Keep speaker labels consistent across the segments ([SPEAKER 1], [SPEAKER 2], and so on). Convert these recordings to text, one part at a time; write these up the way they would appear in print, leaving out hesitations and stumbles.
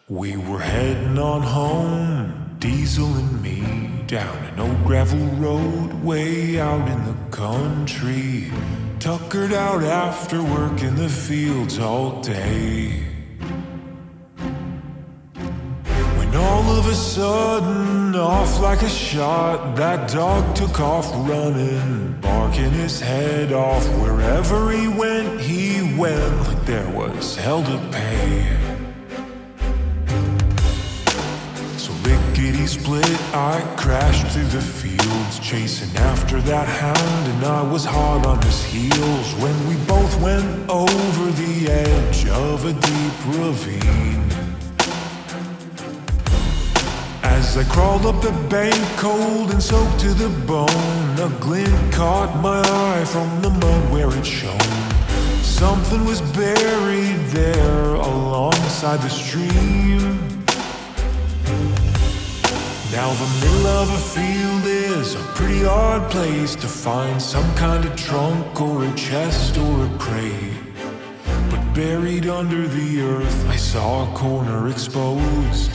[SPEAKER 1] We were heading on home, Diesel and me, down an old gravel road way out in the country. Tuckered out after work in the fields all day. When all of a sudden, off like a shot, that dog took off running, barking his head off. Wherever he went like there was hell to pay. Lickety split, I crashed through the fields, chasing after that hound, and I was hard on his heels when we both went over the edge of a deep ravine. As I crawled up the bank, cold and soaked to the bone, a glint caught my eye from the mud where it shone. Something was buried there alongside the stream. Now the middle of a field is a pretty odd place to find some kind of trunk or a chest or a crate. But buried under the earth, I saw a corner exposed.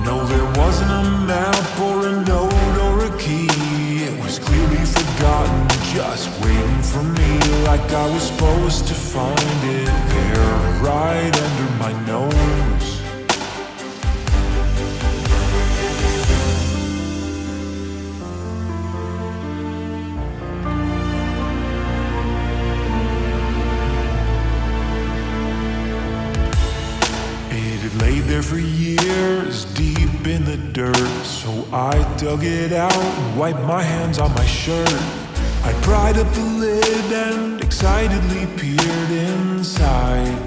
[SPEAKER 1] No, there wasn't a map or a note or a key. It was clearly forgotten, just waiting for me, like I was supposed to find it there, right under my nose. Laid there for years, deep in the dirt. So I dug it out and wiped my hands on my shirt. I pried up the lid and excitedly peered inside.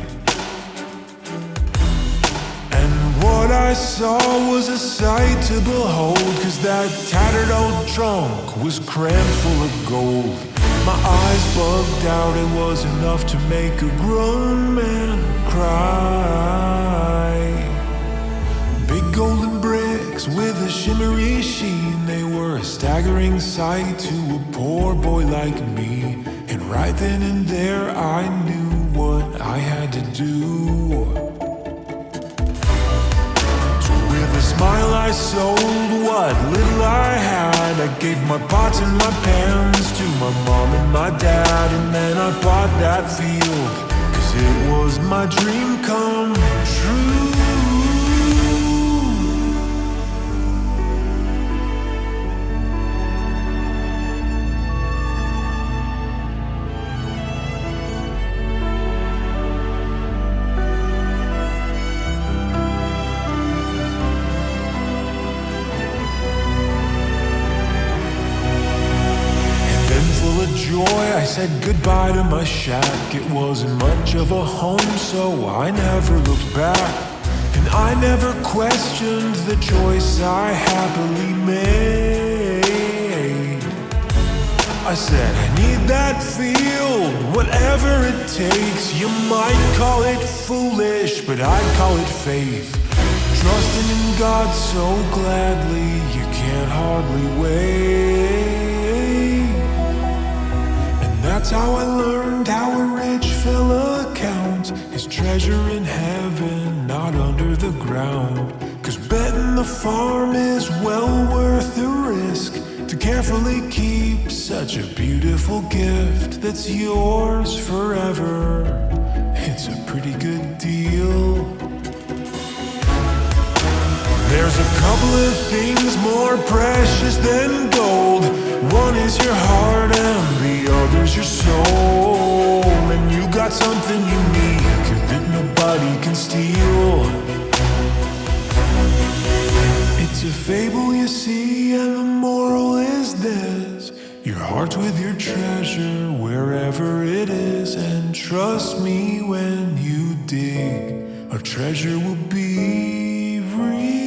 [SPEAKER 1] And what I saw was a sight to behold, 'cause that tattered old trunk was crammed full of gold. My eyes bugged out, it was enough to make a grown man cry. Big golden bricks with a shimmery sheen, they were a staggering sight to a poor boy like me. And right then and there I knew what I had to do. So with a smile I sold what little I had. I gave my pots and my pans to my mom and my dad. And then I bought that field, 'cause it was my dream come true. Joy, I said goodbye to my shack. It wasn't much of a home, so I never looked back. And I never questioned the choice I happily made. I said, I need that field, whatever it takes. You might call it foolish, but I'd call it faith. Trusting in God so gladly, you can't hardly wait. That's how I learned how a rich fella counts his treasure in heaven, not under the ground. 'Cause betting the farm is well worth the risk to carefully keep such a beautiful gift that's yours forever. It's a pretty good deal. There's a couple of things more precious than gold. One is your heart and the other's your soul. And you got something unique that nobody can steal. It's a fable, you see, and the moral is this: your heart's with your treasure wherever it is. And trust me when you dig, our treasure will be real.